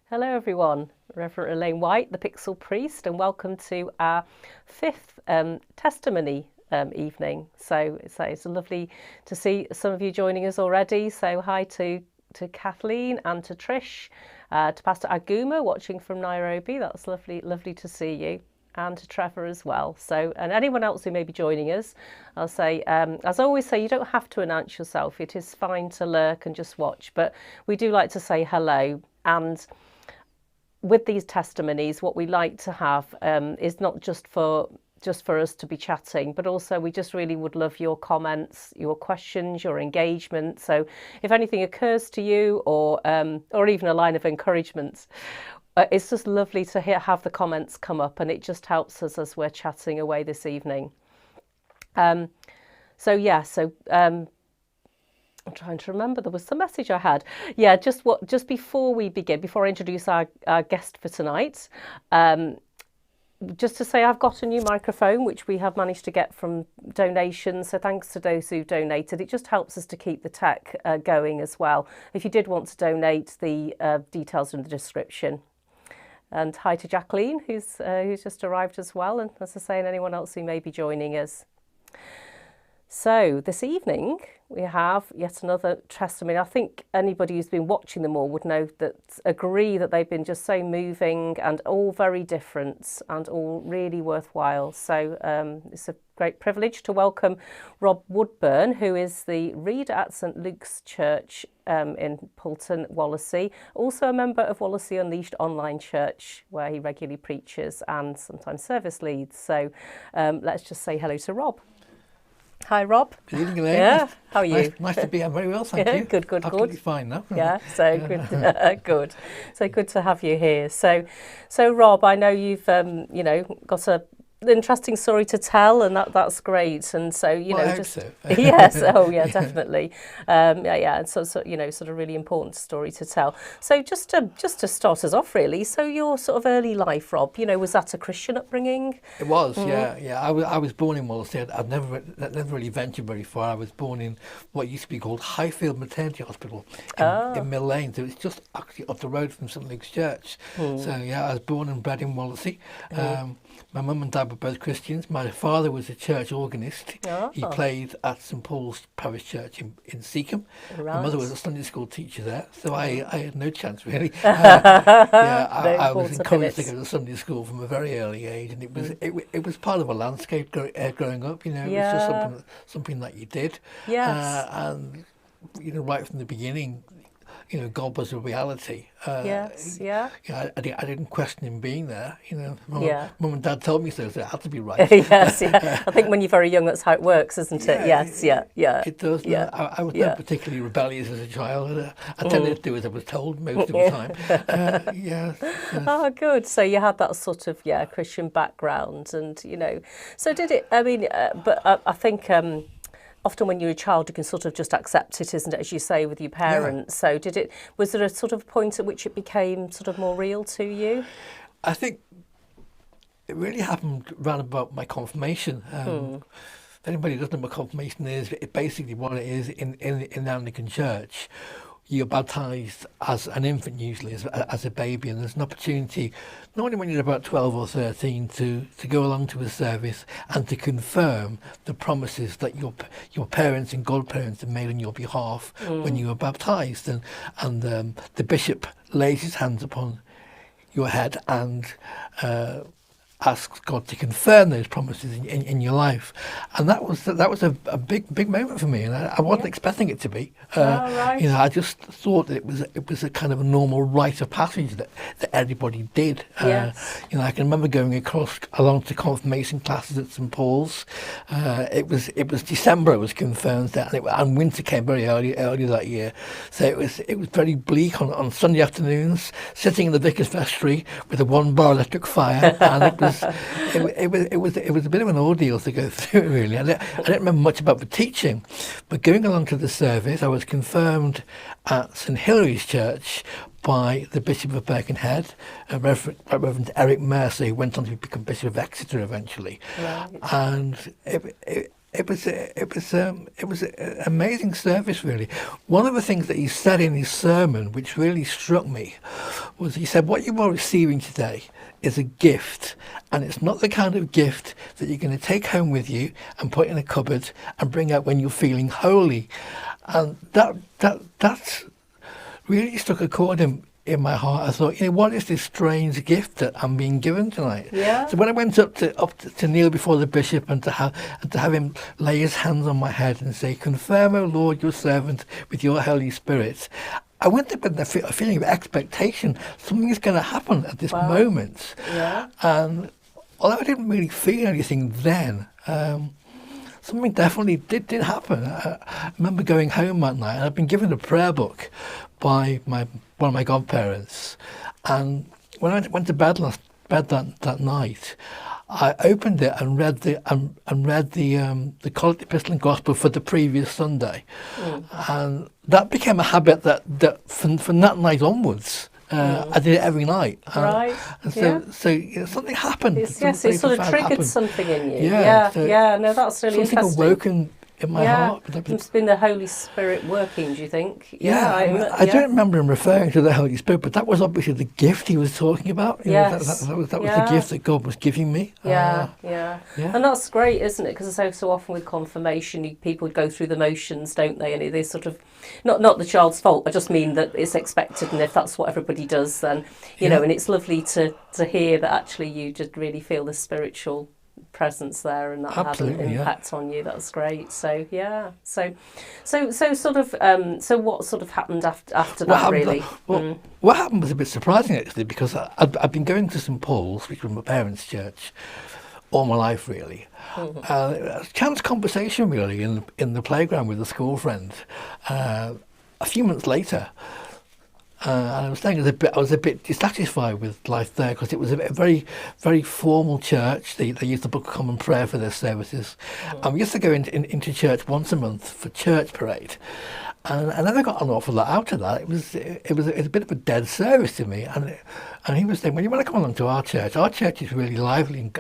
Hello everyone, Reverend Elaine White, the Pixel Priest, and welcome to our fifth testimony evening. So it's lovely to see some of you joining us already. So hi to Kathleen and to Trish, to Pastor Aguma watching from Nairobi. That's lovely to see you. And to Trevor as well. So, and anyone else who may be joining us, I'll say, as I always say, you don't have to announce yourself. It is fine to lurk and just watch, but we do like to say hello. And with these testimonies, what we like to have is not just for us to be chatting, but also we just really would love your comments, your questions, your engagement. So if anything occurs to you, or even a line of encouragement, it's just lovely to have the comments come up, and it just helps us as we're chatting away this evening. I'm trying to remember, there was some message I had. Yeah, just before we begin, before I introduce our guest for tonight, just to say I've got a new microphone, which we have managed to get from donations. So thanks to those who donated. It just helps us to keep the tech going as well. If you did want to donate, the details are in the description. And hi to Jacqueline, who's just arrived as well. And as I say, and anyone else who may be joining us. So this evening we have yet another testimony. I think anybody who's been watching them all would agree that they've been just so moving and all very different and all really worthwhile. So it's a great privilege to welcome Rob Woodburn, who is the reader at St Luke's Church in Poulton, Wallasey, also a member of Wallasey Unleashed Online Church, where he regularly preaches and sometimes service leads. So let's just say hello to Rob. Hi, Rob. Good evening, Elaine. Yeah, how are you? Nice to be here. Very well, thank you. Good. Absolutely fine now. Yeah, so good. Good. So good to have you here. So Rob, I know you've got an interesting story to tell, and that's great. And so I hope just so. yes, oh yeah, definitely. And so sort of really important story to tell. So just to start us off, really. So your sort of early life, Rob, was that a Christian upbringing? It was, yeah. I was born in Wallasey. I've never really ventured very far. I was born in what used to be called Highfield Maternity Hospital in Mill Lane. So it's just actually up the road from St Luke's Church. So yeah, I was born and bred in Wallasey. My mum and dad were both Christians. My father was a church organist. He played at St Paul's Parish Church in Seacombe. Right. My mother was a Sunday school teacher there, so I had no chance really. I was encouraged to go to Sunday school from a very early age, and it was part of a landscape growing up. It was just something that you did. Yes. And right from the beginning, God was a reality. I didn't question him being there. Mum and Dad told me so it had to be right. Yes, yeah. I think when you're very young, that's how it works, isn't it? Yes, It does. Yeah. I was not particularly rebellious as a child. I tended to do as I was told most of the time. Oh, good. So you had that sort of Christian background, and So did it? I mean, but I think. Often when you're a child, you can sort of just accept it, isn't it, as you say, with your parents. Yeah. So was there a sort of point at which it became sort of more real to you? I think it really happened round about my confirmation. If anybody doesn't know what confirmation is, it's basically what it is in the Anglican Church. You're baptised as an infant, usually as a baby, and there's an opportunity, normally when you're about 12 or 13, to go along to a service and to confirm the promises that your parents and godparents have made on your behalf when you were baptised. And the bishop lays his hands upon your head and asks God to confirm those promises in your life, and that was a big moment for me, and I wasn't expecting it to be. Right. I just thought that it was a kind of a normal rite of passage that everybody did. Yes. I can remember going along to confirmation classes at St Paul's. It was December. I was confirmed there, and winter came very early that year, so it was very bleak on Sunday afternoons, sitting in the vicar's vestry with a 1-bar electric fire, and it was a bit of an ordeal to go through, really. I didn't remember much about the teaching, but going along to the service, I was confirmed at St Hilary's Church by the Bishop of Birkenhead, Reverend Eric Mercer, who went on to become Bishop of Exeter eventually. Right. And it was an amazing service, really. One of the things that he said in his sermon, which really struck me, was he said, what you are receiving today is a gift, and it's not the kind of gift that you're going to take home with you and put in a cupboard and bring out when you're feeling holy. And that's really struck a chord in my heart. I thought, what is this strange gift that I'm being given tonight? Yeah. So when I went up to kneel before the bishop and to have him lay his hands on my head and say, "Confirm, O Lord, your servant with your Holy Spirit," I went up with a feeling of expectation. Something is going to happen at this moment. Yeah. And although I didn't really feel anything then, something definitely did happen. I remember going home that night, and I'd been given a prayer book by one of my godparents. And when I went to bed that night, I opened it and read the Collect Epistle and Gospel for the previous Sunday, and that became a habit that from that night onwards. I did it every night. Right. And so something happened. It sort of triggered something in you. Yeah. No, that's really something interesting. awoken in my heart. It's been the Holy Spirit working, do you think? I don't remember him referring to the Holy Spirit, but that was obviously the gift he was talking about. Yes. That was the gift that God was giving me. Yeah. And that's great, isn't it? Because so often with confirmation, people go through the motions, don't they? And they sort of, not the child's fault, I just mean that it's expected, and if that's what everybody does, then, you know, and it's lovely to hear that actually you just really feel the spiritual presence there, and that had an impact on you. That's great. So so what sort of happened after that, really? What happened was a bit surprising, actually, because I'd been going to St Paul's, which was my parents' church, all my life, really. A chance conversation, really, in the playground with a school friend. A few months later, and I was saying I was a bit dissatisfied with life there, because it was a very, very formal church. They used the Book of Common Prayer for their services, and we used to go into church once a month for church parade. And I never got an awful lot out of that. It was a bit of a dead service to me. And he was saying, "Well, you want to come along to our church? Our church is really lively and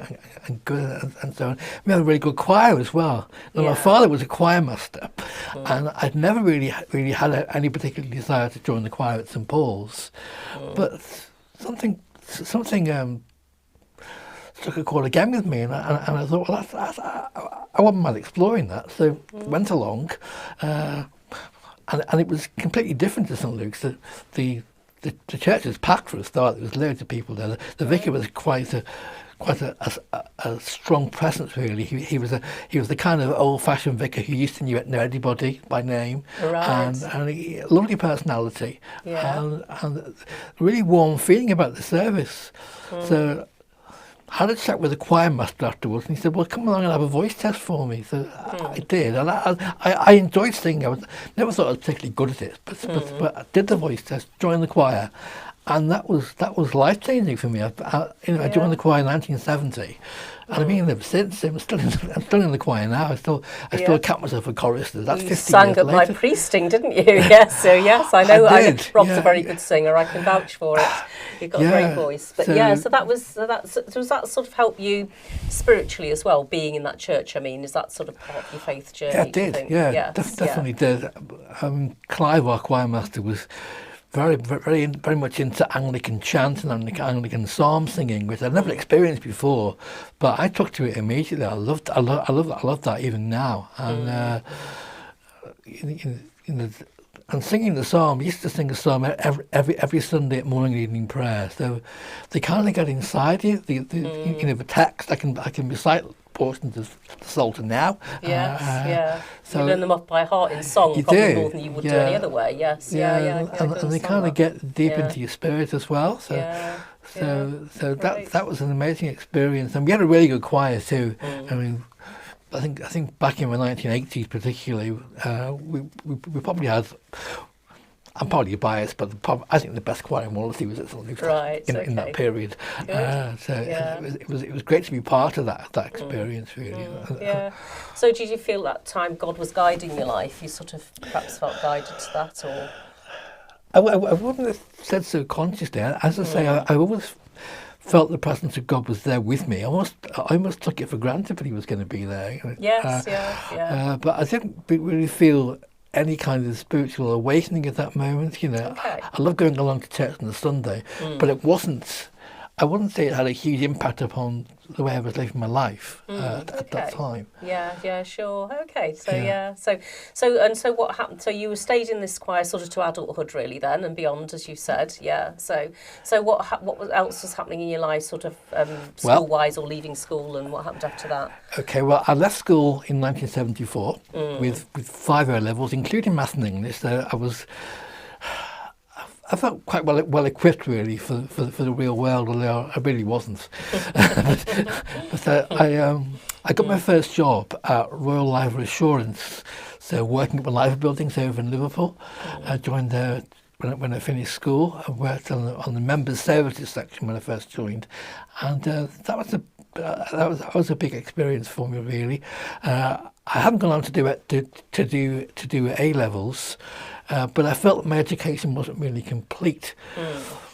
good, and so on. We have a really good choir as well." Now, my father was a choir master, and I'd never really had any particular desire to join the choir at St Paul's, but something struck a chord again with me, and I thought, well, I wouldn't mind exploring that. So went along. And it was completely different to St Luke's. The church was packed for a start. There was loads of people there. The vicar was quite a strong presence, really. He was the kind of old-fashioned vicar who used to know everybody by name, and a lovely personality, and a really warm feeling about the service. So I had a chat with the choir master afterwards, and he said, "Well, come along and have a voice test for me." So I did, and I enjoyed singing. I never thought I was particularly good at it, but I did the voice test, joined the choir, and that was life changing for me. I joined the choir in 1970, and I've been there since. I'm still in the choir now. I still count myself a chorister. That's 50 years later. You sang at my priesting, didn't you? Yes. So yes, I know. I did, Rob's a very good singer. I can vouch for it. You've got a great voice. But so does that sort of help you spiritually as well, being in that church? I mean, is that sort of part of your faith journey? Yeah, it did. Yeah, definitely did. Clive, our choir master, was very, very, very much into Anglican chant and Anglican psalm singing, which I'd never experienced before, but I took to it immediately. I love that even now. And and singing the psalm, I used to sing a psalm every Sunday at morning and evening prayer. So they kind of get inside you. The text, I can recite portions of the Psalter now. Yes, So you learn them off by heart in song, probably more than you would do any other way. Yes, and they kind of get deep into your spirit as well. So that was an amazing experience, and we had a really good choir too. I mean, I think back in the 1980s particularly, we probably had. I'm probably biased, but I think the best choir in Wallasey was at St Luke's in that period. It was great to be part of that experience, really. So did you feel that time God was guiding your life? You sort of perhaps felt guided to that, or? I wouldn't have said so consciously. As I say, I always felt the presence of God was there with me. I almost took it for granted that He was going to be there. Yes, but I didn't really feel any kind of spiritual awakening at that moment. You know, Okay. I love going along to church on a Sunday, but it wasn't. I wouldn't say it had a huge impact upon the way I was living my life at that time. Yeah, sure. Okay, so Yeah. so what happened? So you stayed in this choir sort of to adulthood, really, then, and beyond, as you said. Yeah. So what else was happening in your life, sort of Well- school-wise, or leaving school, and what happened after that? Okay, well, I left school in 1974 with 5 O levels, including maths and English. So I felt quite well equipped, really, for the real world, although I really wasn't. But I got my first job at Royal Liver Assurance, so working at the liver buildings over in Liverpool. I joined there when I finished school. I worked on the members' services section when I first joined, and that was a big experience for me, really. I hadn't gone on to do A levels. But I felt that my education wasn't really complete.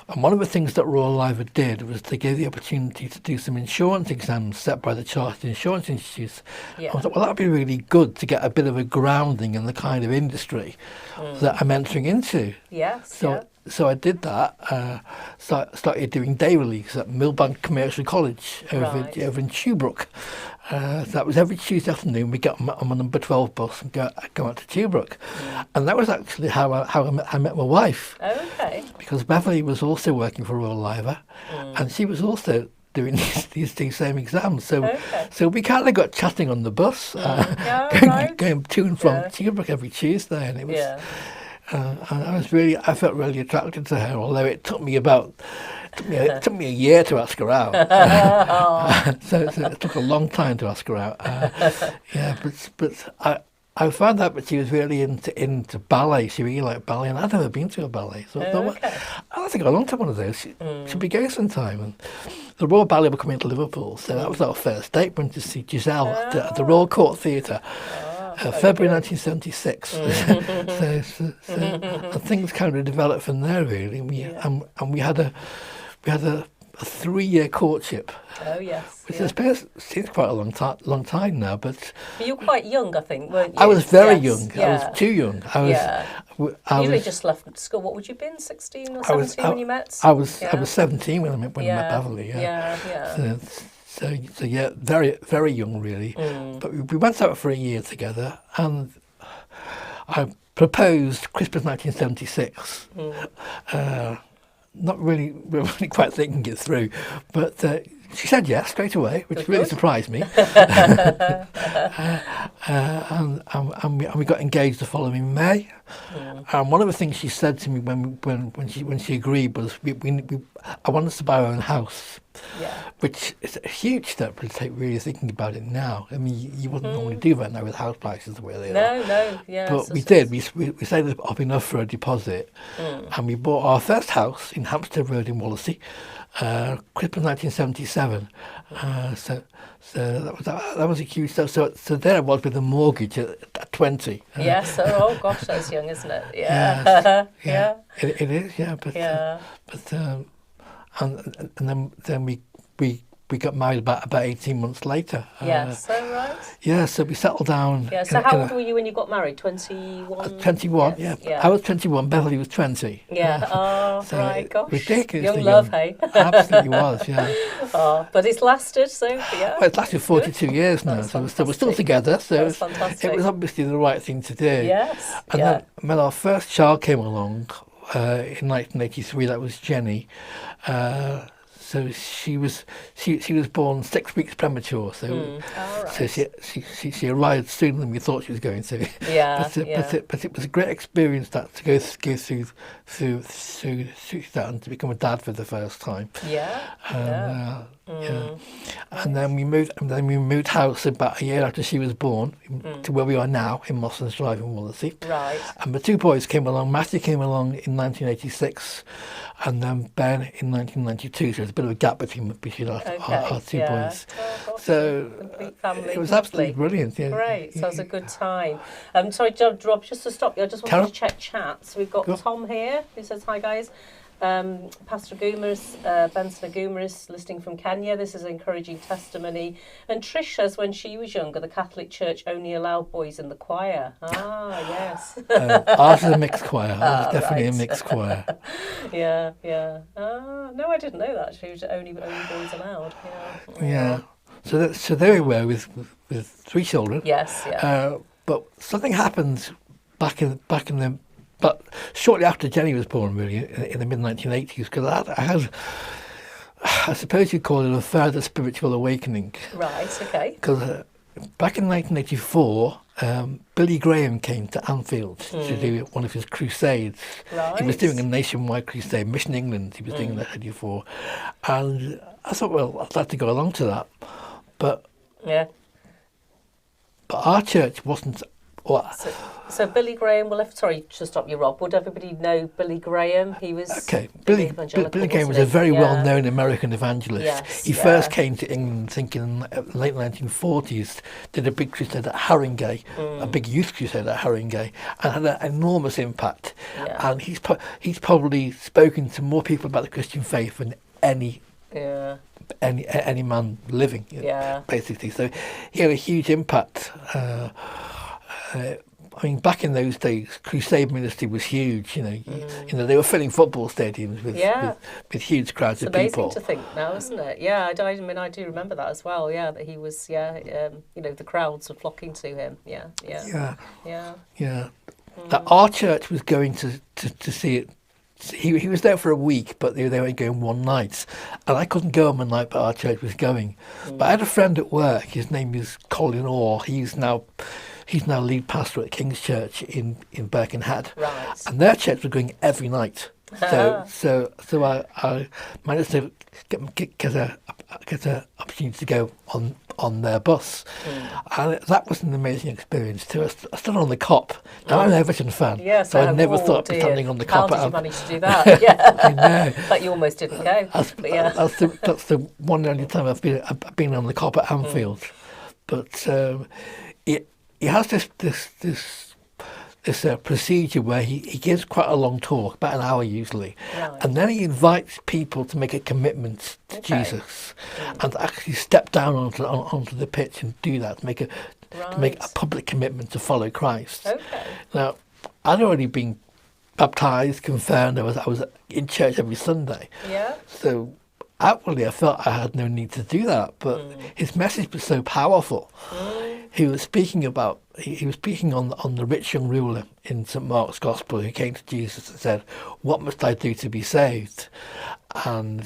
And one of the things that Royal Liver did was they gave the opportunity to do some insurance exams set by the Chartered Insurance Institute. Yeah. I thought, well, that'd be really good to get a bit of a grounding in the kind of industry that I'm entering into. Yes. So I did that. Started doing day release at Millbank Commercial College over in Tuebrook. That was every Tuesday afternoon. We get on my number 12 bus and go out to Tuebrook. And that was actually how I met my wife. Oh, okay. Because Beverly was also working for Royal Liver, and she was also doing these same exams. So we kind of got chatting on the bus, going to and from Tuebrook every Tuesday, and it was. And I felt really attracted to her, although it took me a year to ask her out. So it took a long time to ask her out. But I found out that she was really into ballet. She really liked ballet, and I'd never been to a ballet. So I thought, well, I'd like to go along to one of those. Should be going sometime. And the Royal Ballet were coming to Liverpool, so that was our first date. Went to see Giselle at the Royal Court Theatre. February 1976. So things kind of developed from there, really. We had a 3-year courtship. Oh yes. Which I suppose seems quite a long time now, but you were quite young, I think, weren't you? I was very young. Yeah. I was too young. You'd only just left school. What would you have been, 16 or 17 when you met? I was 17 when I met Beverly. So yeah, very, very young, really. But we went out for a year together, and I proposed Christmas 1976. Not really quite thinking it through, but she said yes straight away, which really surprised me. And we got engaged the following May. And one of the things she said to me when she agreed was, I want us to buy our own house. Yeah. Which is a huge step to take, really thinking about it now. I mean, you wouldn't normally do that now with house prices the way they are. No, yeah. But we did. We saved up enough for a deposit, and we bought our first house in Hampstead Road in Wallasey, Christmas 1977. So that was a huge step. So there I was with a mortgage at 20. Yes. Oh gosh, that's young, isn't it? Yeah. Yeah. It is. Yeah. And then we got married about 18 months later. Yes, so right. Yeah, so we settled down. Yeah, so how old were you when you got married? 21? 21, yes, yeah. I was 21, Beverly was 20. Yeah, so right, gosh. Ridiculously young love, hey? Absolutely was, yeah. But it's lasted, so yeah. Well, it's lasted 42 years now, so we're still together, so it was obviously the right thing to do. Yes, and then when our first child came along in 1983, that was Jenny. So she was born 6 weeks premature. So so she arrived sooner than we thought she was going to. Yeah. But it was a great experience to go through that and to become a dad for the first time. Yeah. And then we moved house about a year after she was born to where we are now in Mosslands Drive in Wallasey. Right. And the two boys came along. Matthew came along in 1986, and then Ben in 1992. So there's a bit of a gap between our two boys. Oh, gosh, so it was absolutely brilliant. Yeah. Great. So it was a good time. Sorry, Rob, just to stop you, I just wanted to check chat. So we've got Tom here who says hi, guys. Pastor Gumas, Benson Gumas, listening from Kenya. This is an encouraging testimony. And Trish says when she was younger, the Catholic Church only allowed boys in the choir. Ah, yes. Ours is a mixed choir. Ours is definitely a mixed choir. Yeah. No, I didn't know that. She was only boys allowed. Yeah. So there we were with 3 children. Yes. Yeah. But something happened back in the. But shortly after Jenny was born, really, in the mid-1980s, because I had, I suppose you'd call it a further spiritual awakening. Right, okay. Because back in 1984, Billy Graham came to Anfield to do one of his crusades. Right. He was doing a nationwide crusade, Mission England, he was doing that at 84. And I thought, well, I'd like to go along to that. But our church wasn't... So Billy Graham, sorry to stop you, Rob. Would everybody know Billy Graham? He was Billy Graham was a very well-known American evangelist. Yes, he first came to England, I think, in the late 1940s, did a big crusade at Haringey, a big youth crusade at Haringey, and had an enormous impact. Yeah. And he's probably spoken to more people about the Christian faith than any man living, basically. So he had a huge impact. I mean, back in those days, crusade ministry was huge. You know, they were filling football stadiums with huge crowds of people. It's amazing to think now, isn't it? Yeah, I mean, I do remember that as well. Yeah, that he was. The crowds were flocking to him. Yeah. That our church was going to see it. He was there for a week, but they were going one night, and I couldn't go on one night, but our church was going. But I had a friend at work. His name is Colin Orr. He's now lead pastor at King's Church in Birkenhead. Right. And their church was going every night. So I managed to get a opportunity to go on their bus, and that was an amazing experience too. I stood on the cop. Now I'm an Everton fan, so I never thought of standing on the cop. How did you manage to do that? Yeah, I know. But you almost didn't go. That's the one and only time I've been on the cop at Anfield. But he has this procedure where he gives quite a long talk, about an hour usually, and then he invites people to make a commitment to Jesus and to actually step down onto the pitch and do that, to make a public commitment to follow Christ. Okay. Now, I'd already been baptized, confirmed. I was in church every Sunday. Yeah. So outwardly, I felt I had no need to do that, but his message was so powerful. He was speaking on the rich young ruler in St. Mark's Gospel who came to Jesus and said, "What must I do to be saved?" And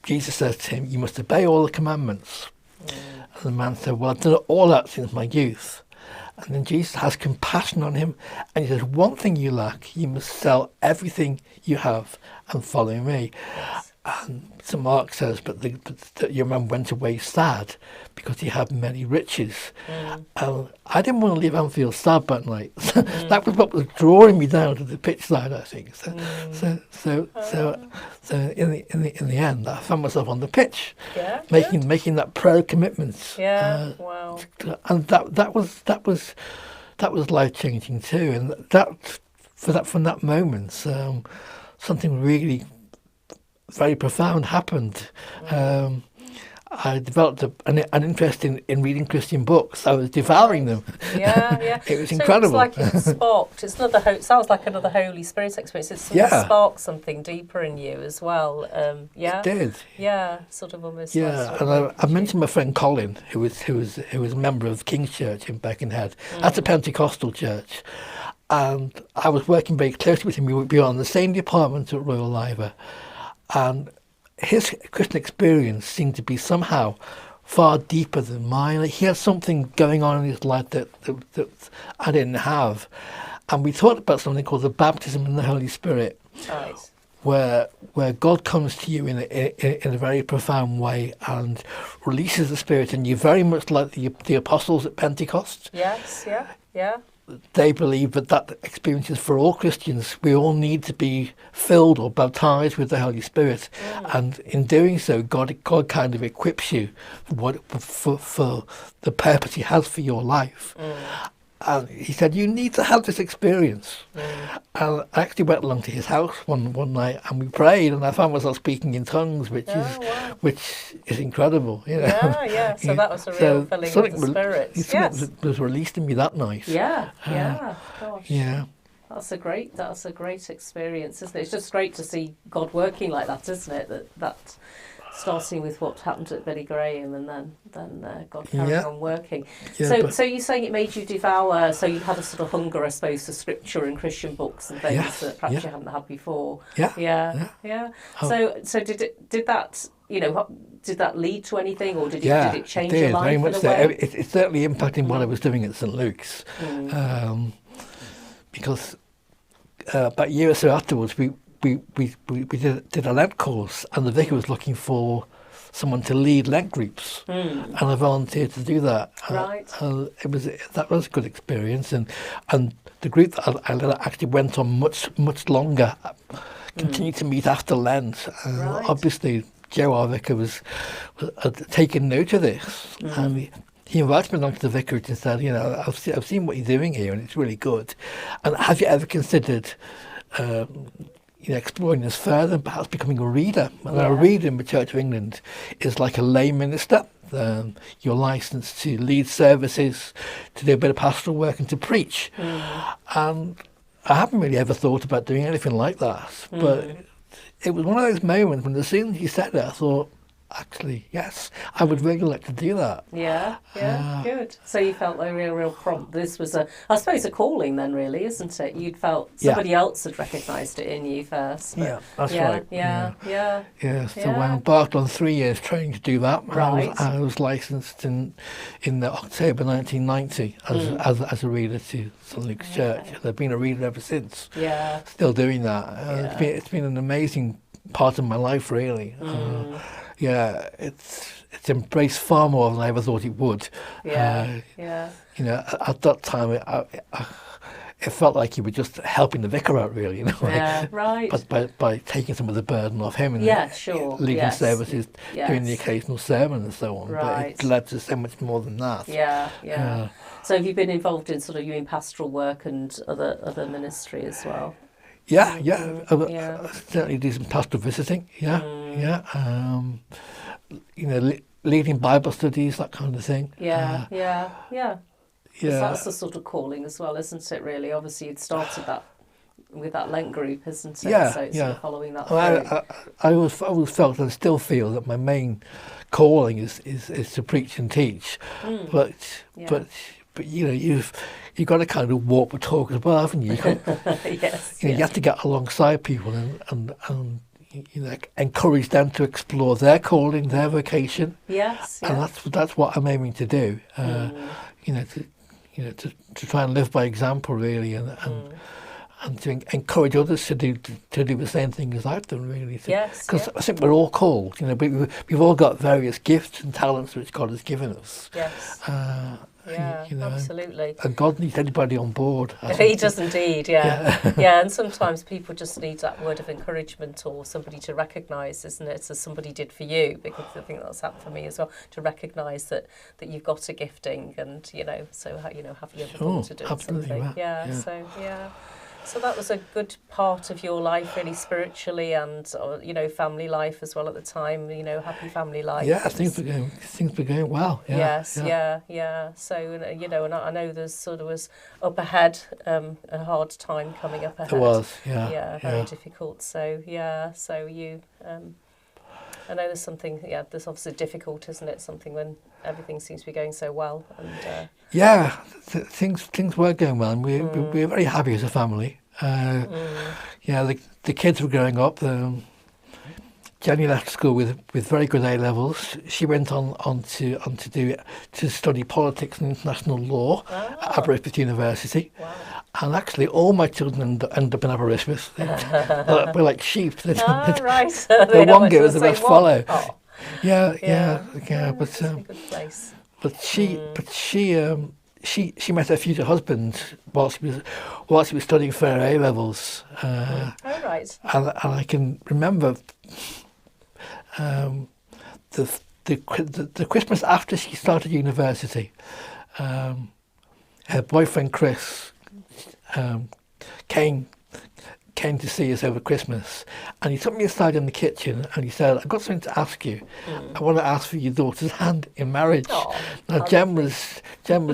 Jesus says to him, "You must obey all the commandments." And the man said, "Well, I've done all that since my youth." And then Jesus has compassion on him and he says, "One thing you lack, you must sell everything you have and follow me." Yes. And St. Mark says, but your man went away sad because he had many riches. I didn't want to leave Anfield sad that night. That was what was drawing me down to the pitch side, I think. So in the end, I found myself on the pitch, making that prayer commitment. Yeah, wow. And that was life changing too. And from that moment, something really very profound happened. I developed an interest in reading Christian books. I was devouring them. Yeah. It was incredible. It's like it sparked. Sounds like another Holy Spirit experience. It sparked something deeper in you as well. It did. Yeah, sort of almost. Yeah, and I mentioned my friend Colin, who was a member of King's Church in Birkenhead. That's a Pentecostal church, and I was working very closely with him. We would be on the same department at Royal Liver. And his Christian experience seemed to be somehow far deeper than mine. He had something going on in his life that I didn't have. And we talked about something called the baptism in the Holy Spirit, where God comes to you in a very profound way and releases the Spirit in you, very much like the apostles at Pentecost. Yes, yeah. They believe that experience is for all Christians. We all need to be filled or baptized with the Holy Spirit, and in doing so, God kind of equips you for the purpose He has for your life. And he said, you need to have this experience. And I actually went along to his house one night and we prayed, and I found myself speaking in tongues, which is incredible. You know? Yeah. So that was a real filling of the spirits. Something was released in me that night. Gosh. Yeah. That's a great experience, isn't it? It's just great to see God working like that, isn't it? That starting with what happened at Billy Graham, and then God carrying on working. So you're saying it made you devour, so you had a sort of hunger, I suppose, for scripture and Christian books and things that perhaps you hadn't had before. Yeah. So did that, did that lead to anything, or did it change your life? Very much so. It certainly impacted what I was doing at St Luke's, because about a year or so afterwards, we did a Lent course, and the vicar was looking for someone to lead Lent groups, and I volunteered to do that. Right. That was a good experience, and the group that I led actually went on much longer, continued to meet after Lent. Obviously, Joe, our vicar, had taken note of this, and he invited me along to the vicarage and said, I've seen what you're doing here, and it's really good. And have you ever considered exploring this further and perhaps becoming a reader? And a reader in the Church of England is like a lay minister. You're licensed to lead services, to do a bit of pastoral work and to preach. And I haven't really ever thought about doing anything like that. But it was one of those moments when as soon as you said it, I thought, actually, yes, I would really like to do that. Good. So you felt a real prompt. This was I suppose a calling then, really, isn't it? You'd felt somebody else had recognised it in you first. That's right. So I embarked on 3 years training to do that. Right. I was licensed in October 1990 as a reader to St Luke's Church. And I've been a reader ever since. Still doing that. It's been an amazing part of my life, really. It's embraced far more than I ever thought it would. At that time, it felt like you were just helping the vicar out, really. But by taking some of the burden off him and leading services, doing the occasional sermon and so on. But it led to so much more than that. So have you been involved in in pastoral work and other ministry as well? Certainly do some pastoral visiting. Leading Bible studies, that kind of thing. That's the sort of calling as well, isn't it? Really, obviously, you'd started that with that Lent group, isn't it? So it's sort of following that. I always felt and still feel that my main calling is to preach and teach, but you've got to kind of walk the talk as well, haven't you? You have to get alongside people and encourage them to explore their calling, their vocation. And that's what I'm aiming to do. To try and live by example, really, and to encourage others to do the same thing as I've done, really. Because I think we're all called. We've all got various gifts and talents which God has given us. Absolutely. And God needs anybody on board. He does indeed, and sometimes people just need that word of encouragement or somebody to recognise, isn't it, as somebody did for you, because I think that's happened for me as well, to recognise that you've got a gifting and, so, have you ever thought to do something? So that was a good part of your life, really, spiritually, and family life as well at the time. Happy family life. Things were going well. So and I know there was up ahead, a hard time coming up ahead. There was, very difficult. So you. I know there's something. There's obviously difficult, isn't it? Something when everything seems to be going so well. And things were going well, and we were very happy as a family. The kids were growing up. Jenny left school with very good A levels. She went on to study politics and international law at Aberystwyth University. Wow. And actually, all my children end up in Aberystwyth. We're like sheep. Right. The one goes, the rest follow. Oh. But she met her future husband whilst she was studying for her A levels. Right. And I can remember the Christmas after she started university. her boyfriend Chris came to see us over Christmas, and he took me aside in the kitchen and he said, "I've got something to ask you. I want to ask for your daughter's hand in marriage." Now Jem was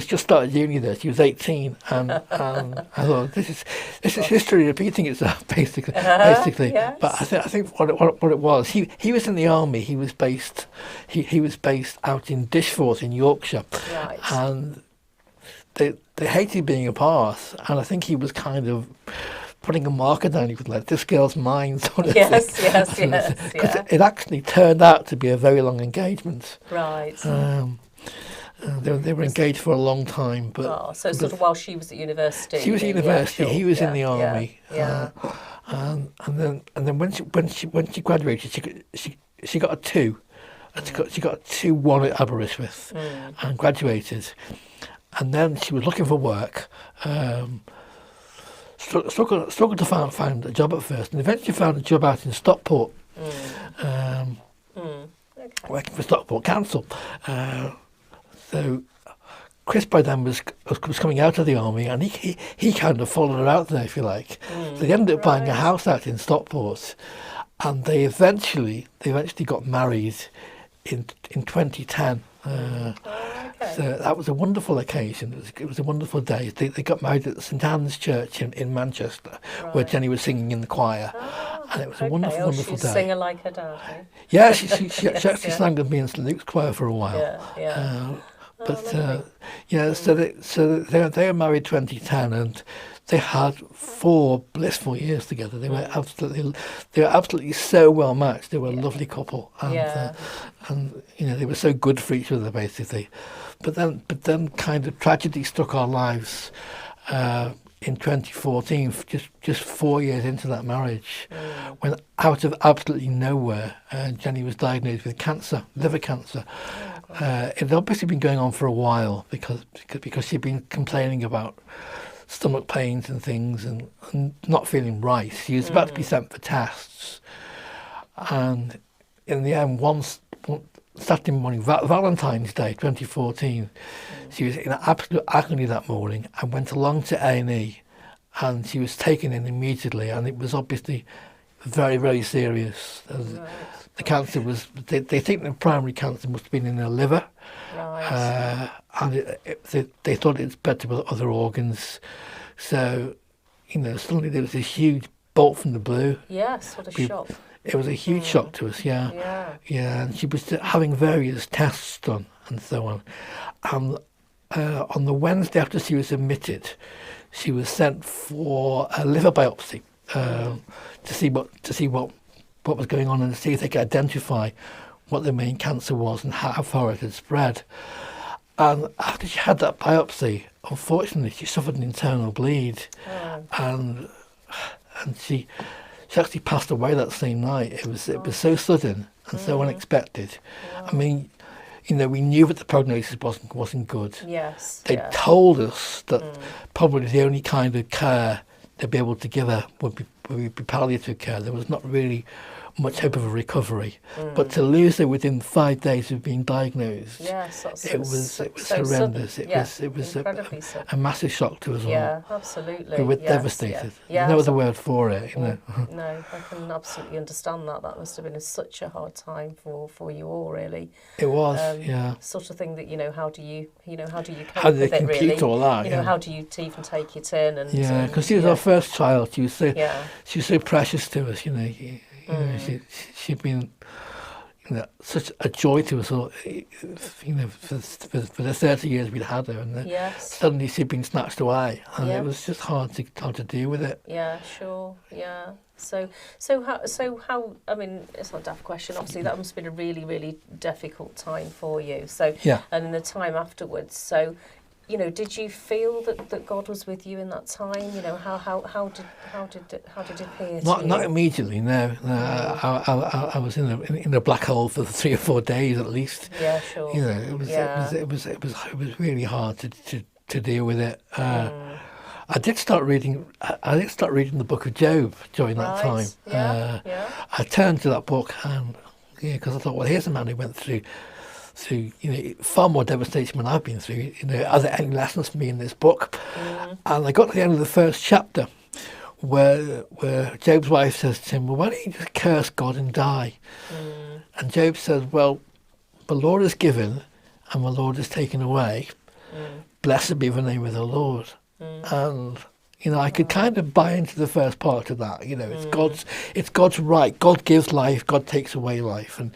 just started uni there. She was 18, and I thought this is history repeating itself basically. Yes. But I think what it was, he was in the army. He was based out in Dishforth in Yorkshire, Right. and they hated being apart, and I think he was kind of putting a marker down. He was like, "This girl's mine," sort of Yes, thing. yes, Because yeah. it actually turned out to be a very long engagement. Right. They were engaged for a long time, but So sort of while she was at university. she was at university. Yeah, sure. He was in the army. Yeah. And then when she graduated, she got a 2. She got a 2-1 at Aberystwyth and graduated. And then she was looking for work. Struggled to find a job at first, and eventually found a job out in Stockport, working for Stockport Council. So Chris by then was coming out of the army, and he kind of followed her out there, if you like. So they ended up buying a house out in Stockport, and they eventually got married in 2010. So that was a wonderful occasion. It was a wonderful day. They got married at St Anne's Church in Manchester, where Jenny was singing in the choir, and it was a wonderful She's day. a singer like her dad. Eh? Yeah, she actually sang with me in St Luke's choir for a while. Yeah. So they were married 2010, and they had 4 blissful years together. They were absolutely so well matched. They were a lovely couple, and they were so good for each other basically. But then kind of tragedy struck our lives in 2014, just 4 years into that marriage, when out of absolutely nowhere, Jenny was diagnosed with cancer, liver cancer. It had obviously been going on for a while because she'd been complaining about stomach pains and things and not feeling right. She was about to be sent for tests, and in the end, one Saturday morning, Valentine's Day 2014, she was in absolute agony that morning and went along to A&E, and she was taken in immediately, and it was obviously very, very serious. The cancer was, they think the primary cancer must have been in her liver, and they thought it spread to other organs. So, suddenly there was this huge bolt from the blue. Yes, what a shock. It was a huge shock to us, yeah, and she was having various tests done and so on. And on the Wednesday after she was admitted, she was sent for a liver biopsy to see what was going on and to see if they could identify what the main cancer was and how far it had spread. And after she had that biopsy, unfortunately, she suffered an internal bleed, and she actually passed away that same night. It was so sudden and so unexpected. I mean, we knew that the prognosis wasn't good. Yes. They told us that probably the only kind of care they'd be able to give her would be palliative care. There was not really much hope of a recovery, but to lose her within 5 days of being diagnosed, it was horrendous. It was a massive shock to us all. Yeah, absolutely. We were devastated. There's no other word for it. No, I can absolutely understand that. That must have been such a hard time for you all, really. It was, Sort of thing that how do you cope how do with they it, compute really? all that? How do you even take it in? And because she was our first child. She was so precious to us. She'd been such a joy to us all, for the 30 years we'd had her, and suddenly she'd been snatched away, and it was just hard to deal with it. Yeah, sure. Yeah. So how? I mean, it's not a daft question. Obviously, that must have been a really, really difficult time for you. So and in the time afterwards. So, did you feel that God was with you in that time? How did it appear to you? Not immediately. No. I was in a black hole for 3 or 4 days at least. Yeah, sure. It was really hard to deal with it. I did start reading the book of Job during that time. I turned to that book, and because I thought, well, here's a man who went through through far more devastation than I've been through. Are there any lessons for me in this book? And I got to the end of the first chapter, where Job's wife says to him, "Well, why don't you just curse God and die?" And Job says, "Well, the Lord has given, and the Lord has taken away. Blessed be the name of the Lord." And I could kind of buy into the first part of that. It's God's right. God gives life. God takes away life, and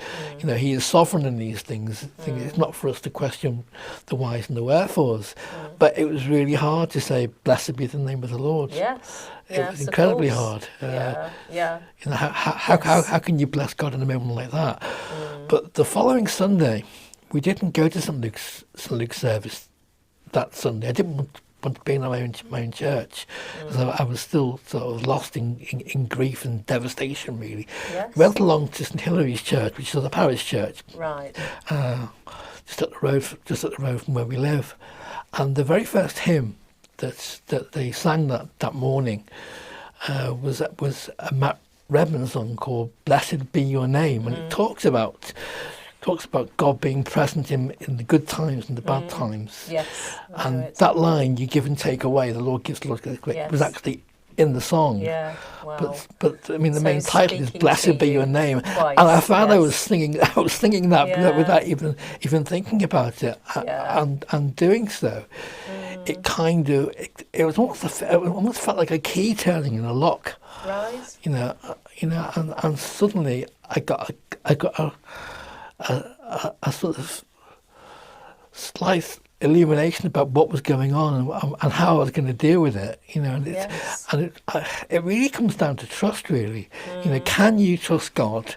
He is sovereign in these things. It's not for us to question the whys and the wherefores. But it was really hard to say, "Blessed be the name of the Lord." Yes. It was incredibly hard. How can you bless God in a moment like that? But the following Sunday, we didn't go to St. Luke's service that Sunday. I didn't want to be in my own church, because I was still sort of lost in grief and devastation, really. Yes. We went along to St. Hilary's church, which is a parish church, Right. just up the road from where we live. And the very first hymn that they sang that morning was a Matt Redman song called "Blessed Be Your Name," and it talks about God being present in the good times and the bad times. Yes. And that line, "You give and take away, the Lord gives, the Lord takes away," was actually in the song. Yeah. Wow. But I mean, the So main title is "Blessed Be Your Name," twice, and I found yes. I was singing that without even thinking about it, and doing so, it kind of it almost felt like a key turning in a lock. Right. And suddenly I got a sort of slight illumination about what was going on and how I was going to deal with it. It really comes down to trust, really. Can you trust God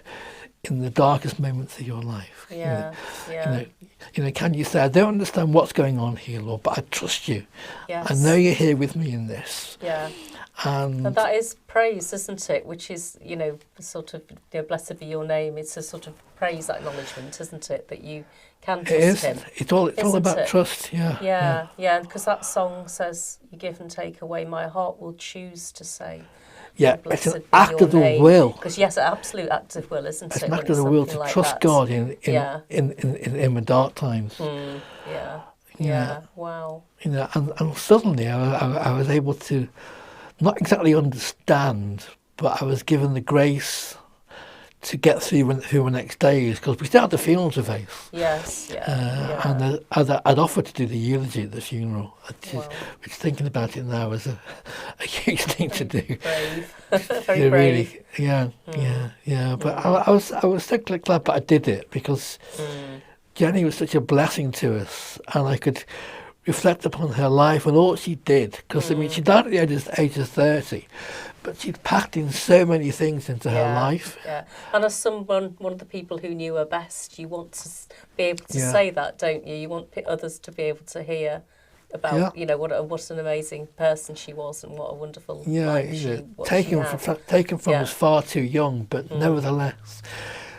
in the darkest moments of your life? Can you say, "I don't understand what's going on here, Lord, but I trust you. Yes. I know you're here with me in this." Yeah. And that is praise, isn't it? Which is, sort of, blessed be your name. It's a sort of praise acknowledgement, isn't it? That you can trust Him. It's all about trust. Yeah. Because that song says, "You give and take away, my heart will choose to say." Yeah, it's an act of the will. Because an absolute act of will, isn't it? It's an act of the will to trust God in the dark times. Yeah. Wow. And suddenly I was able to not exactly understand, but I was given the grace to get through the next days, because we still had the funeral to face. Yes, And I'd offered to do the eulogy at the funeral, which thinking about it now is a huge thing to do. Brave. Very brave. Really, But I was so glad that I did it, because Jenny was such a blessing to us, and I could reflect upon her life and all she did, because she died at the age of 30, but she'd packed in so many things into her life. Yeah, and as one of the people who knew her best, you want to be able to say that, don't you? You want others to be able to hear about what an amazing person she was, and what a wonderful life taken from us far too young, but nevertheless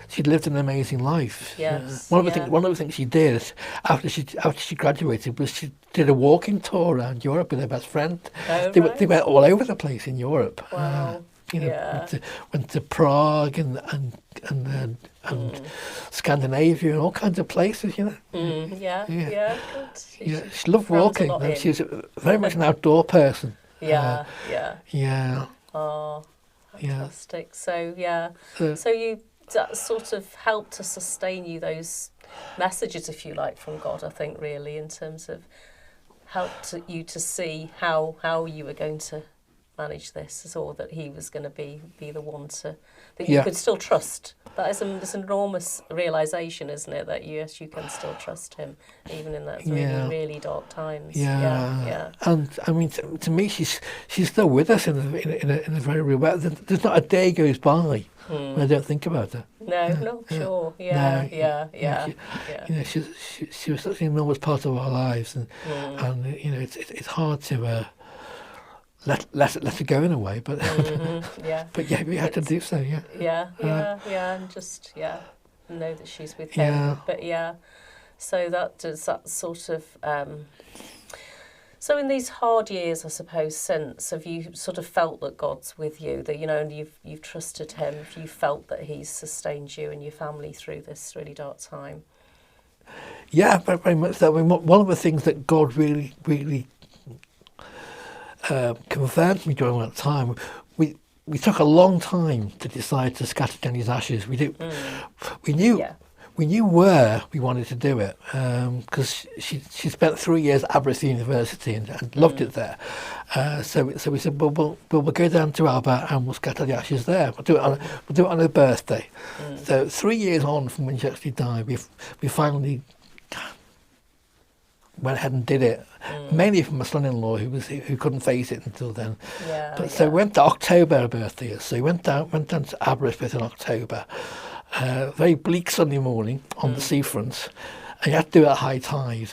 she'd lived an amazing life. Yes. One of the things she did after she graduated was she did a walking tour around Europe with her best friend. Oh, They went all over the place in Europe. Wow. Went to Prague and Scandinavia and all kinds of places. Good. She loved walking. And she was very much an outdoor person. Yeah. Oh, fantastic. So you. That sort of helped to sustain you, those messages, if you like, from God, I think, really, in terms of helped you to see how you were going to manage this, or that He was going to be the one that you could still trust. That is an enormous realisation, isn't it, that you can still trust Him, even in that really, really dark times. Yeah. And I mean, to me, she's still with us in a very real way. There's not a day goes by when I don't think about her. No, sure. She was such an enormous part of our lives, and it's hard to let it go in a way, but but we had to do so. And just know that she's with Him. But so that does that sort of. So in these hard years, I suppose, since, have you sort of felt that God's with you, that and you've trusted Him? Have you felt that He's sustained you and your family through this really dark time? Yeah, very, very much so. I mean, one of the things that God really, really confirmed me during that time, we took a long time to decide to scatter Jenny's ashes. We knew Yeah. we knew where we wanted to do it, because she spent 3 years at Aspiration University and loved it there. So we said, well, we'll go down to Alba and we'll scatter the ashes there. We'll do it on her birthday. So 3 years on from when she actually died, we finally went ahead and did it, mainly for my son-in-law who couldn't face it until then. So we went to October, her birthday. So we went down to Aberystwyth in October. Very bleak Sunday morning on the seafront, and you had to do it at high tide.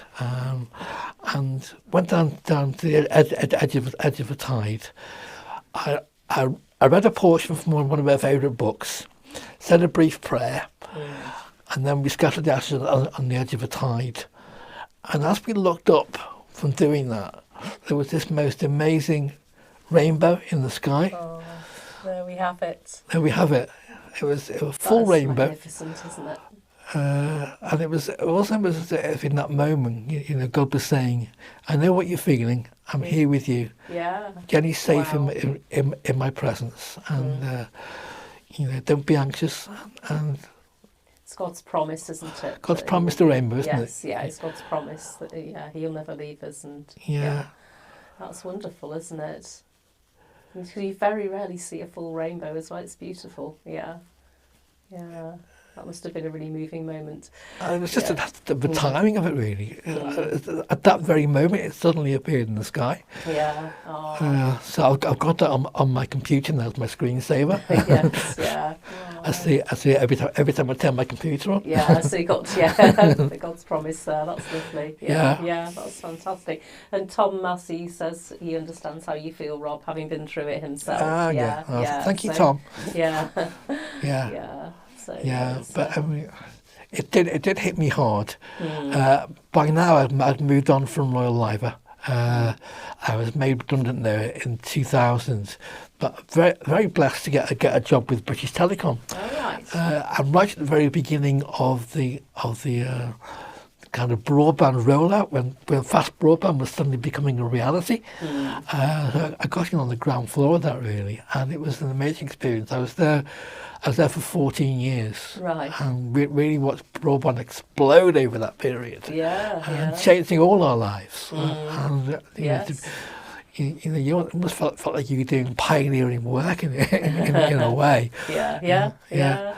And went down to the edge of the tide. I read a portion from one of her favourite books, said a brief prayer, and then we scattered the ashes on the edge of the tide. And as we looked up from doing that, there was this most amazing rainbow in the sky. Oh, there we have it. There we have it. It was a full rainbow. Magnificent, isn't it? And it was also as if in that moment, you know, God was saying, "I know what you're feeling. I'm here with you. Yeah. Jenny's safe Wow. in my presence, and you know, don't be anxious." And It's God's promise, isn't it? God's that promised the rainbow, isn't it? Yes, yeah, it's God's promise that He'll never leave us, and Yeah. that's wonderful, isn't it? And you very rarely see a full rainbow as well. It's beautiful. Yeah, yeah. That must have been a really moving moment. And it was just the timing of it, really. At that very moment, it suddenly appeared in the sky. Yeah. Oh. So I've got that on my computer now as my screensaver. Yes. Yeah. Oh. I see it every time I turn my computer on. Yeah, so you got the God's promise there. That's lovely. Yeah, that's fantastic. And Tom Massey says he understands how you feel, Rob, having been through it himself. Thank you, Tom. Yeah. Yeah. Yeah. So But I mean, it did hit me hard. By now, I'd moved on from Royal Liver. I was made redundant there in 2000, but very, very blessed to get a job with British Telecom. All right. And right at the very beginning of the kind of broadband rollout, when fast broadband was suddenly becoming a reality, I got in on the ground floor of that, really, and it was an amazing experience. I was there for 14 years, Right. and really watched broadband explode over that period. Yeah. Changing all our lives. And Yes. you almost felt like you were doing pioneering work in a way. Yeah.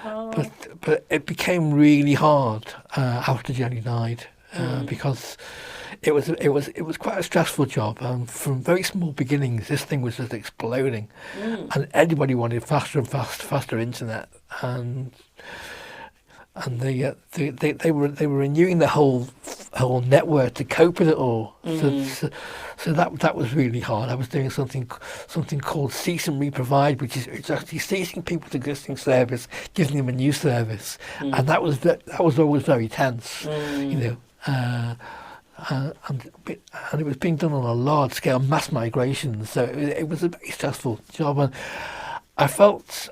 Oh. But it became really hard after Jenny died, because it was quite a stressful job, and from very small beginnings, this thing was just exploding, and everybody wanted faster and faster internet, and they were renewing the whole network to cope with it all. So that was really hard. I was doing something called cease and reprovide, which is it's actually ceasing people's existing service, giving them a new service, and that was always very tense, you know. And it was being done on a large scale, mass migration. So it was a very stressful job, and I felt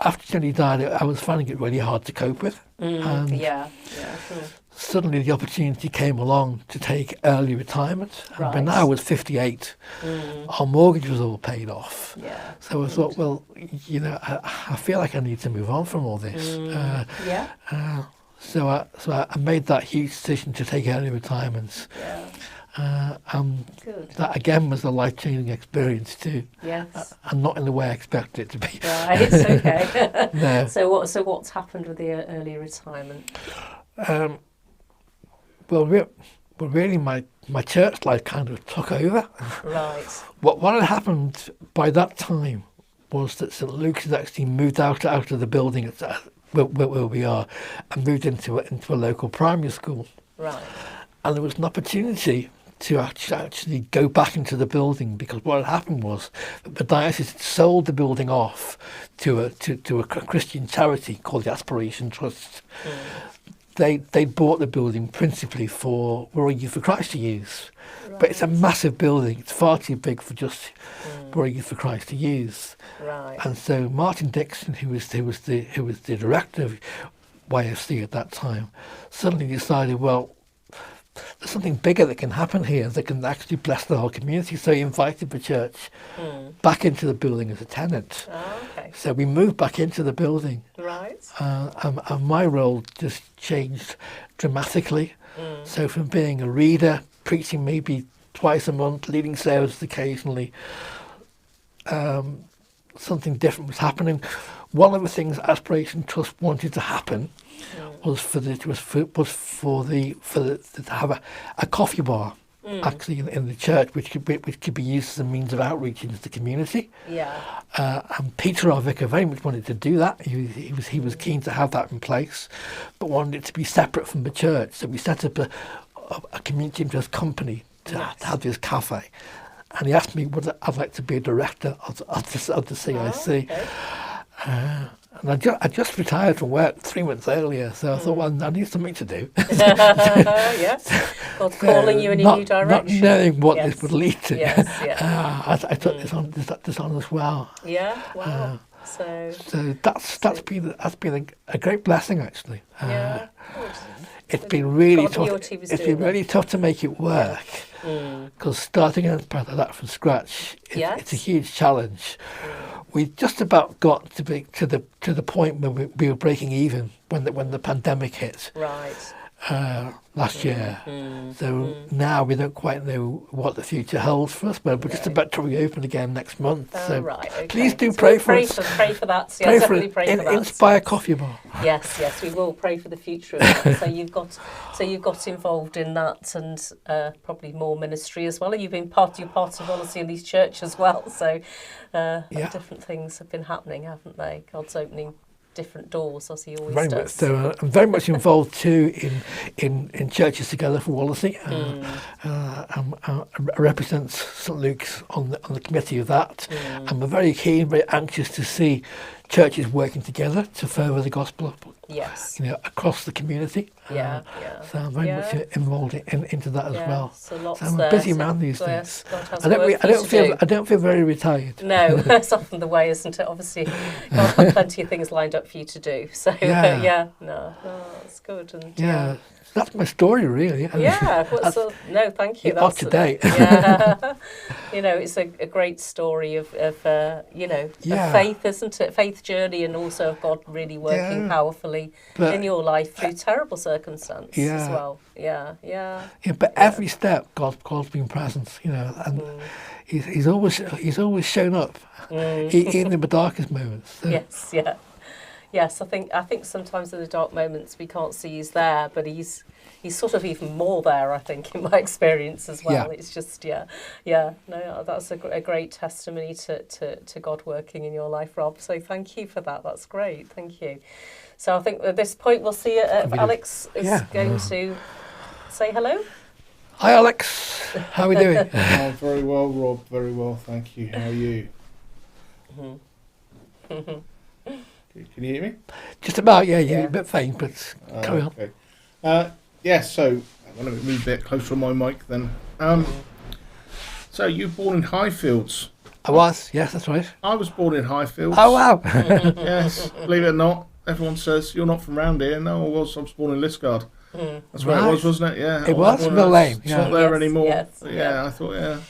after Jenny died, I was finding it really hard to cope with. Yeah, sure. Suddenly the opportunity came along to take early retirement. And by now I was 58. Our mortgage was all paid off. Yeah. So I thought, well, you know, I feel like I need to move on from all this. So I made that huge decision to take early retirement. Yeah. Good. That again was a life-changing experience too. Yes. And not in the way I expected it to be. Right. Okay. No. So what's happened with the early retirement? Really, my church life kind of took over. Right. What had happened by that time was that St Luke's had actually moved out of the building where we are, and moved into a local primary school. Right. And there was an opportunity to actually go back into the building, because what had happened was that the diocese had sold the building off to a Christian charity called the Aspiration Trust. They bought the building principally for Royal Youth for Christ to use, but it's a massive building. It's far too big for just Royal Youth for Christ to use. Right. And so Martin Dixon, who was the director, YFC at that time, suddenly decided, well, there's something bigger that can happen here that can actually bless the whole community. So he invited the church back into the building as a tenant. Oh, okay. So we moved back into the building. Right. And my role just changed dramatically. So from being a reader, preaching maybe twice a month, leading services occasionally, something different was happening. One of the things Aspiration Trust wanted to happen was to have a coffee bar actually in the church, which could be used as a means of outreach into the community. Yeah. And Peter, our vicar, very much wanted to do that. He was keen to have that in place, but wanted it to be separate from the church. So we set up a community interest company to have this cafe. And he asked me whether I'd like to be a director of the CIC. Oh, okay. And I just retired from work 3 months earlier, so I thought, well, I need something to do. Yes. God's calling you in a new direction. Not knowing what this would lead to. Yes, I took this on as well. Yeah, wow. So that's been a great blessing, actually. Yeah. It's been really God, tough. It's been really tough to make it work, because starting a part of that from scratch, it's a huge challenge. We just about got to the point where we were breaking even when the pandemic hit. Right. Last year. So now we don't quite know what the future holds for us, but we're just about to reopen again next month. So right, okay. please do pray for us. Pray for that. Yeah, definitely pray for that. Inspire Coffee Bar. Yes, we will pray for the future of that. So you've got involved in that, and probably more ministry as well. You're part of Wallasey Unleashed Church as well. So different things have been happening, haven't they? God's opening different doors, as he always very does. Much. So I'm very much involved too in Churches Together for Wallasey. I represent St Luke's on the committee of that. And we're very keen, very anxious to see churches working together to further the gospel. Yes. Across the community. Yeah. So I'm very much involved into that as well. So I'm a busy man these days. I don't feel very retired. No, that's often the way, isn't it? Obviously, God has plenty of things lined up for you to do. So that's good. And that's my story, really. No, thank you. That's up to date. It's a great story of faith, isn't it? Faith journey, and also of God really working powerfully in your life through terrible circumstances as well. But every step, God's been present, and He's always shown up, even in the darkest moments. So. Yes, I think sometimes in the dark moments we can't see he's there, but he's sort of even more there, I think, in my experience as well. Yeah. It's just, that's a great testimony to God working in your life, Rob. So thank you for that. That's great. Thank you. So I think at this point we'll see if Alex is going to say hello. Hi, Alex. How are we doing? Very well, Rob. Very well, thank you. How are you? Can you hear me? Just about, a bit faint, but carry on. Okay. So I'm going to move a bit closer on my mic then. So you were born in Highfields? I was, yes, that's right. I was born in Highfields. Oh, wow. Yes, believe it or not. Everyone says, you're not from round here. No, I was born in Liscard. That's where it was, wasn't it? Yeah. It was, Mill Lane. It's not there anymore. Yes, I thought,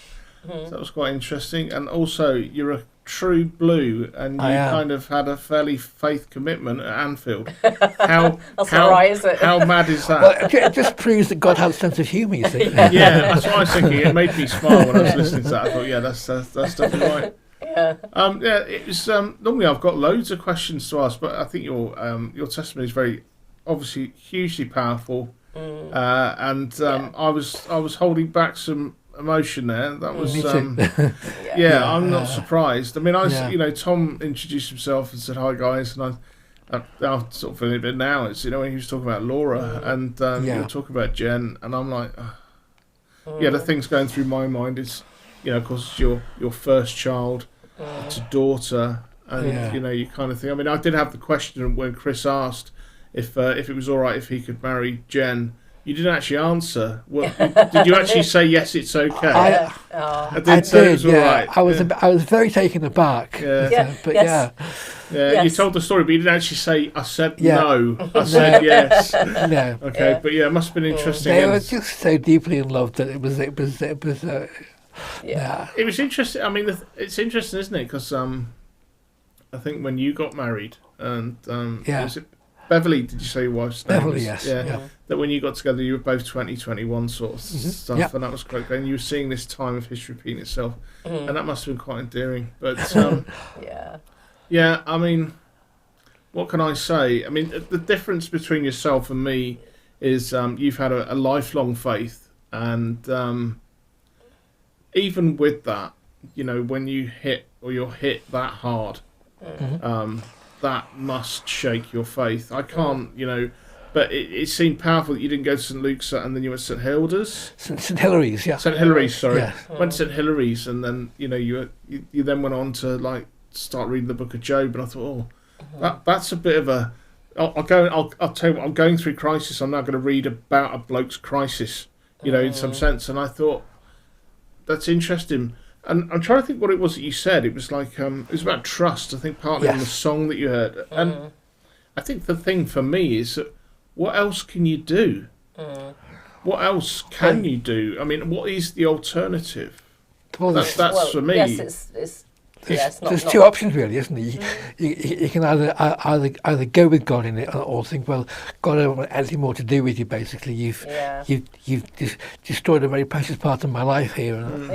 So that was quite interesting. And also, you're a true blue, and you kind of had a fairly faith commitment at Anfield. That's all right, is it? How mad is that? Well, it just proves that God has a sense of humour, you see. That's what I was thinking. It made me smile when I was listening to that. I thought, that's definitely right. It was normally I've got loads of questions to ask, but I think your testimony is very obviously hugely powerful, and I was holding back some emotion there. That was I'm not surprised. I mean, Tom introduced himself and said hi guys, and I'm sort of feeling a bit now. It's when he was talking about Laura and you were talking about Jen, and I'm like, the things going through my mind is, of course, it's your first child, it's a daughter, and you kind of think. I mean, I did have the question when Chris asked if it was all right if he could marry Jen. You didn't actually answer. Did you actually say yes? It's okay. I did. It was all right. I was very taken aback. Yeah, Yes. you told the story, but you didn't actually say, I said Yeah. no, I said yes. No. Okay, Yeah. but yeah, it must have been interesting. They And were just so deeply in love that it was Yeah. it was interesting. I mean, it's interesting, isn't it? Because I think when you got married, and Yeah. was it Beverly, did you say your wife's name? Beverly, was? yes. Yeah. Yeah. That when you got together, you were both 20, 21 sort of stuff, Yep. and that was quite great. And you were seeing this time of history repeating itself, and that must have been quite endearing. But Yeah. yeah, I mean, what can I say? I mean, the difference between yourself and me is you've had a lifelong faith, and even with that, you know, when you're hit that hard, that must shake your faith. I can't, you know, but it seemed powerful that you didn't go to St. Luke's and then you went to St. Hilda's. St. Hilary's, yeah. St. Hilary's, sorry. Yeah. Went to St. Hilary's, and then, you know, you then went on to, like, start reading the book of Job, and I thought, that's a bit of a... I'll tell you what, I'm going through crisis. I'm now going to read about a bloke's crisis, you know, in some sense. And I thought, that's interesting. And I'm trying to think what it was that you said. It was like, it was about trust, I think, partly in the song that you heard. And I think the thing for me is that what else can you do? What else can you do? I mean, what is the alternative? Well, That's for me. Yes, it's there's two options really, isn't there? You can either go with God in it, or think, well, God don't want anything more to do with you. Basically, you've destroyed a very precious part of my life here. And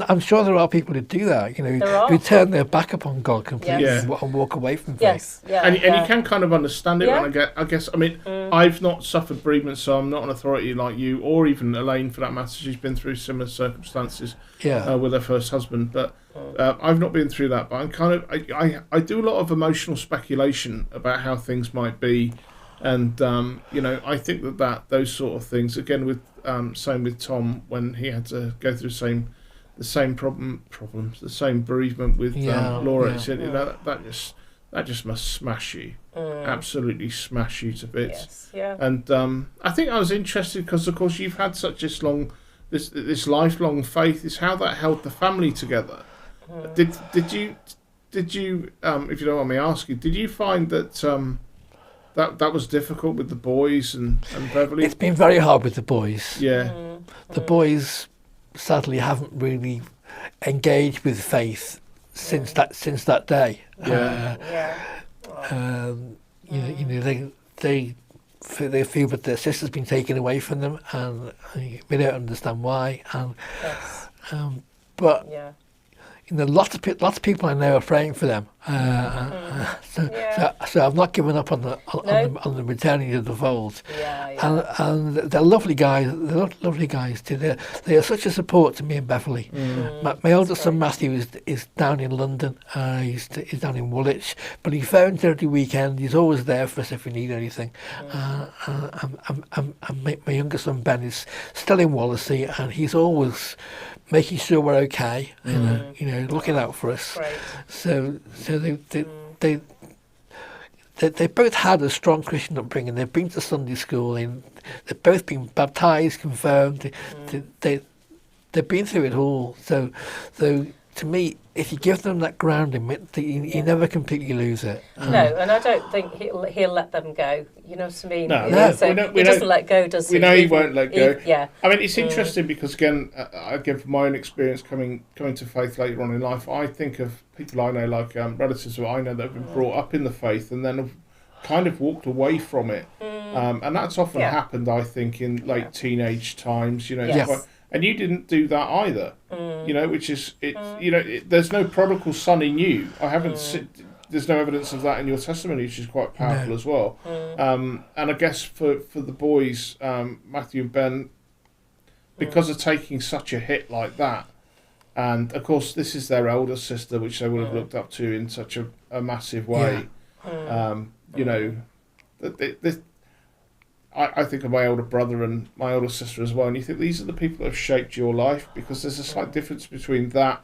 I'm sure there are people who do that. You know, who turn their back upon God completely and walk away from faith. And you can kind of understand it. When I guess, I mean, I've not suffered bereavement, so I'm not an authority like you, or even Elaine for that matter. She's been through similar circumstances with her first husband, but I've not been through that. But I'm kind of, I do a lot of emotional speculation about how things might be, and you know, I think that those sort of things, again with same with Tom when he had to go through the same problems, the same bereavement with Laura. You know, that just must smash you, absolutely smash you to bits. And I think I was interested because, of course, you've had such this lifelong faith. Is how that held the family together. Did you if you don't mind me asking, did you find that that was difficult with the boys and Beverly? It's been very hard with the boys. Yeah. The boys sadly haven't really engaged with faith since that day. You know, they feel that their sister's been taken away from them, and we don't understand why. And but you know, lots of people I know are praying for them. So I've not given up on the returning to the fold. And they're lovely guys. They're lovely guys too. They are such a support to me and Beverly. My oldest son Matthew is down in London. He's down in Woolwich, but he phones every weekend. He's always there for us if we need anything. And my younger son Ben is still in Wallasey, and he's always making sure we're okay. You know, looking out for us. Right. So they both had a strong Christian upbringing. They've been to Sunday school, and they've both been baptised, confirmed. They've been through it all. So to me, if you give them that grounding, you never completely lose it. No, and I don't think he'll let them go. You know what I mean? No. He doesn't let go, does he? We know he won't let go. I mean, it's interesting because, again, from my own experience coming to faith later on in life, I think of people I know, like relatives who I know that have been brought up in the faith and then have kind of walked away from it. And that's often happened, I think, in late teenage times. You know, and you didn't do that either. You know, which is you know, there's no prodigal son in you. I haven't. There's no evidence of that in your testimony, which is quite powerful as well. And I guess for the boys, Matthew and Ben, because of taking such a hit like that, and of course this is their elder sister, which they would have looked up to in such a massive way. You know, I think of my older brother and my older sister as well, and you think these are the people that have shaped your life, because there's a slight difference between that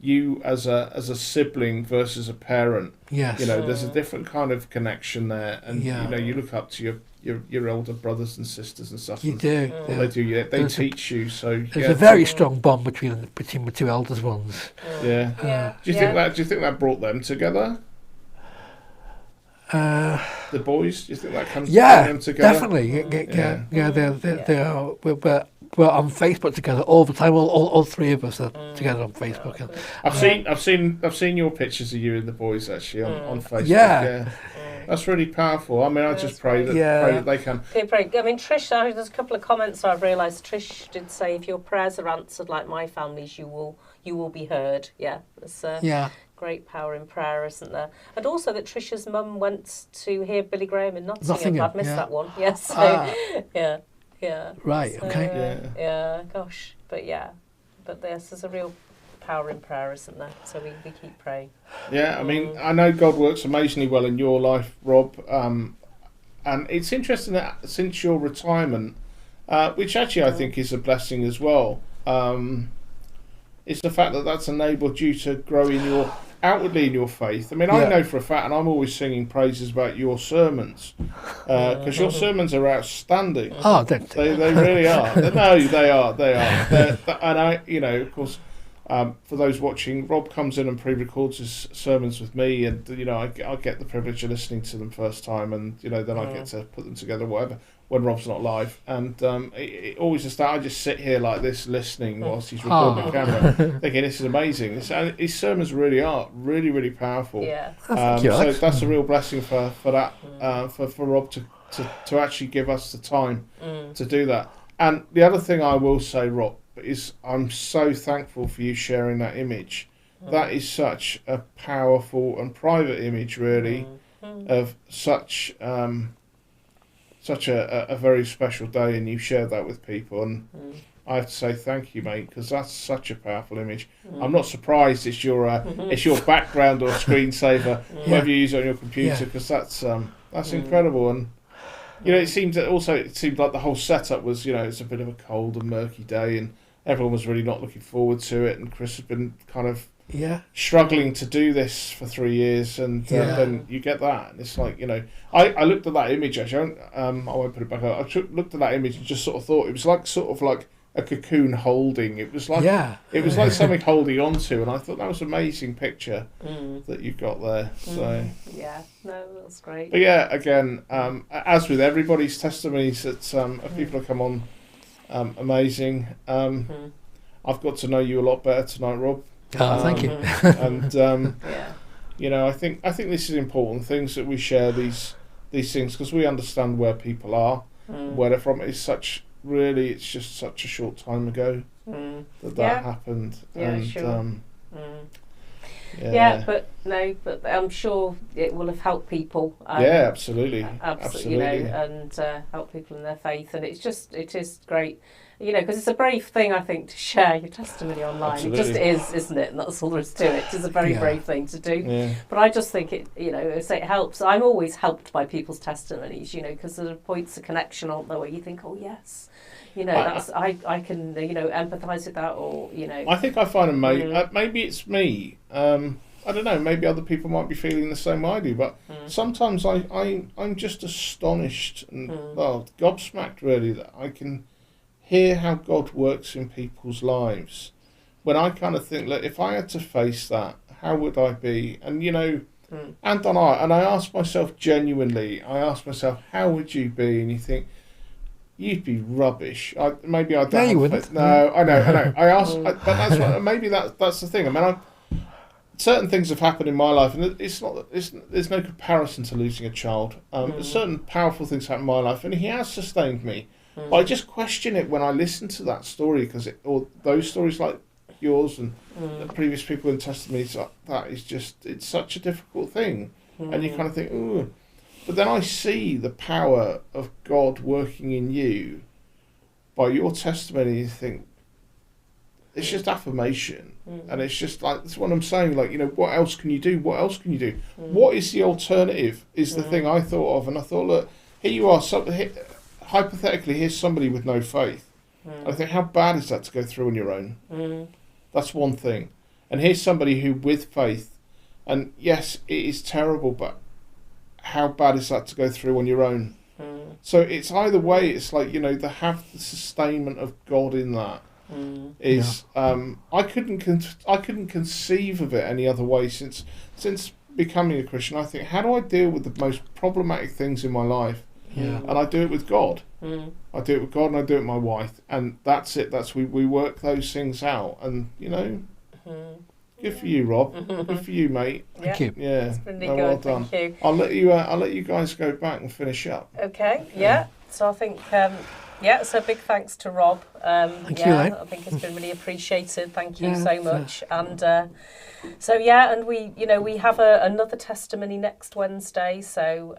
you as a sibling versus a parent. Yes. There's a different kind of connection there, and Yeah. you look up to your older brothers and sisters and stuff. You and do. what Yeah. they do, they There's teach you. So There's a very strong bond between the two eldest ones. Yeah. Do you think that brought them together? The boys? Do you think that comes them together? Definitely. Yeah. They are. We're on Facebook together all the time. All three of us are together on Facebook. And I've seen your pictures of you and the boys actually on Facebook. Yeah. That's really powerful. I mean, I just pray that they can. Okay, pray. I mean, Trish, there's a couple of comments I've realised. Trish did say, if your prayers are answered like my family's, you will be heard. Yeah, there's great power in prayer, isn't there? And also that Trish's mum went to hear Billy Graham in Nottingham. I've missed that one. Yes. So, yeah. Right. So, Okay. Yeah. Gosh. But there's a real power in prayer, isn't there? So we keep praying. Yeah, I mean, I know God works amazingly well in your life, Rob. And it's interesting that since your retirement, which actually I think is a blessing as well, it's the fact that that's enabled you to grow outwardly in your faith. I mean, I know for a fact, and I'm always singing praises about your sermons, because your sermons are outstanding. Oh, they really are. No, they are. And I, of course, for those watching, Rob comes in and pre-records his sermons with me, and I get the privilege of listening to them first time, and then I get to put them together, whatever, when Rob's not live. And it always just I just sit here like this listening whilst he's recording the camera, thinking this is amazing. His sermons really are really powerful. Yeah. So that's a real blessing for that for Rob to actually give us the time to do that. And the other thing I will say, Rob, is I'm so thankful for you sharing that image. That is such a powerful and private image, really, of such a very special day, and you shared that with people, and I have to say thank you, mate, because that's such a powerful image. I'm not surprised it's your background or screensaver, whatever you use on your computer, because that's incredible. And it seemed like the whole setup was, it's a bit of a cold and murky day, and everyone was really not looking forward to it. And Chris has been kind of struggling to do this for 3 years, and then you get that, and it's like, I looked at that image actually. I won't put it back up. I looked at that image and just sort of thought it was like a cocoon holding. It was like like something holding on to, and I thought that was an amazing picture that you've got there. So that's great. But again, as with everybody's testimonies that people have come on, amazing. I've got to know you a lot better tonight, Rob. Thank you. And I think this is important. Things that we share these things, because we understand where people are, where they're from. It's just such a short time ago that happened. Yeah, and, sure. But I'm sure it will have helped people. Absolutely. And help people in their faith, and it is great. Because it's a brave thing, I think, to share your testimony online. Absolutely. It just is, isn't it? And that's all there is to it. It is a very brave thing to do. Yeah. But I just think it helps. I'm always helped by people's testimonies, because there are points of connection, aren't there, where you think, oh yes, I can empathise with that, or I think I find maybe it's me. I don't know. Maybe other people might be feeling the same way I do, but sometimes I'm just astonished and gobsmacked, really, that I can hear how God works in people's lives. When I kind of think, look, if I had to face that, how would I be? And and I ask myself genuinely, how would you be? And you think, you'd be rubbish. Maybe I don't. No, you wouldn't. No, I know. I ask, but that's what, maybe that's the thing. I mean, certain things have happened in my life, and there's no comparison to losing a child. Certain powerful things happened in my life, and He has sustained me. But I just question it when I listen to that story, or those stories like yours and the previous people in testimonies. That is it's such a difficult thing, and you kind of think, ooh. But then I see the power of God working in you by your testimony, and you think, it's just affirmation. And it's just like, that's what I'm saying, like, what else can you do? What else can you do? What is the alternative is the thing I thought of. And I thought, look, here you are, hypothetically, here's somebody with no faith. I think, how bad is that to go through on your own? That's one thing. And here's somebody who, with faith, and yes, it is terrible, but how bad is that to go through on your own? So it's either way. It's like, you know, to have the sustainment of God in that is I couldn't conceive of it any other way since becoming a Christian. I think, how do I deal with the most problematic things in my life? And I do it with God. I do it with God, and I do it with my wife, and that's it. We work those things out, and you know. Good for you, Rob. Good for you, mate. Thank you. Yeah, It's really no, good. well done. Thank you. I'll let you guys go back and finish up. Okay. Yeah. So I think so big thanks to Rob. Thank you, Elaine. I think it's been really appreciated. Thank you so much. And and we have another testimony next Wednesday. So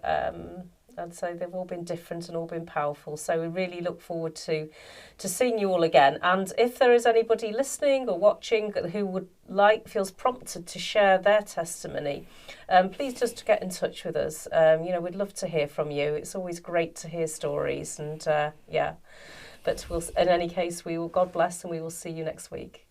and so they've all been different and all been powerful. So we really look forward to seeing you all again. And if there is anybody listening or watching who feels prompted to share their testimony, please just get in touch with us. We'd love to hear from you. It's always great to hear stories. And But in any case, God bless, and we will see you next week.